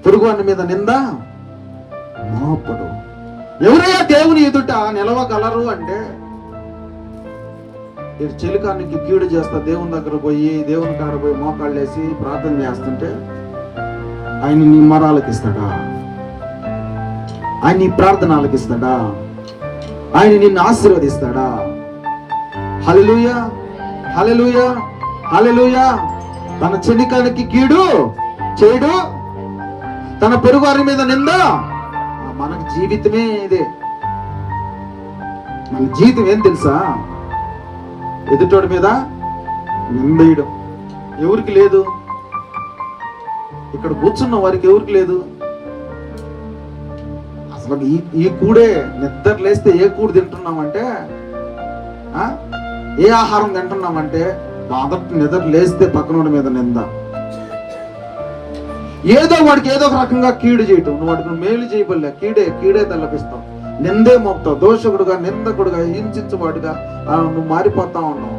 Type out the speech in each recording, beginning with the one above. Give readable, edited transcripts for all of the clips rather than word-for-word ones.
పొరుగువాని మీద నింద మోపడు. ఎవరయ్యా దేవుని ఎదుట నిలవగలరు అంటే, చెలికానికి కీడు చేస్తా దేవుని దగ్గర పోయి దేవుని కాడ పోయి మోకాళ్ళు వేసి ప్రార్థన చేస్తుంటే ఆయన నీ మరాలకిస్తాడా? ఆయన నీ ప్రార్థన ఆలకిస్తాడా? ఆయన నిన్ను ఆశీర్వదిస్తాడా? హల్లెలూయా, హల్లెలూయా, హల్లెలూయా. తన చెలికానికి కీడు చేయడు, తన పొరుగువారి మీద నింద. మనకు జీవితమే ఇదే. మన జీవితం ఏం తెలుసా? ఎదుటోడి మీద నిందేయడం. ఎవరికి లేదు? ఇక్కడ కూర్చున్న వారికి ఎవరికి లేదు? అసలు ఈ కూడే నిద్ర లేస్తే ఏ కూడు తింటున్నామంటే, ఏ ఆహారం తింటున్నామంటే, మొదటి నిద్ర లేస్తే పక్కనోడి మీద నింద. ఏదో వాడికి ఏదో ఒక రకంగా కీడు చేయటం. నువ్వు వాడికి మేలు చేయబడలే, కీడే తలపిస్తావు, నిందే మోపుతావు, దోషకుడుగా నిందకుడుగా హింసించబడుగా నువ్వు మారిపోతా ఉన్నావు.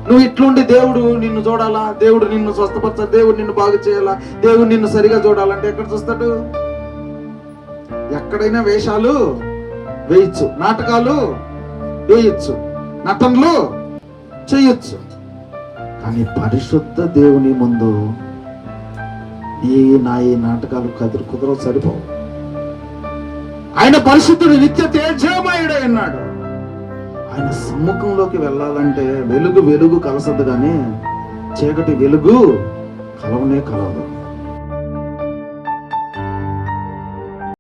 నువ్వు ఇట్లుండి దేవుడు నిన్ను చూడాలా, దేవుడు నిన్ను స్వస్థపరచాలి, దేవుడు నిన్ను బాగు చేయాలా, దేవుడు నిన్ను సరిగా చూడాలంటే ఎక్కడ చూస్తాడు? ఎక్కడైనా వేషాలు వేయచ్చు, నాటకాలు వేయచ్చు, నటనలు చేయొచ్చు. కానీ పరిశుద్ధ దేవుని ముందు ఈ నాటకాలు కుదరవు, సరిపోవు. ఆయన పరిశుద్ధుడు, నిత్య తేజమయుడై ఉన్నాడు. ఆయన సమ్ముఖంలోకి వెళ్ళాలంటే వెలుగు కలసదు, కానీ చీకటి వెలుగు కలవనే కలవదు.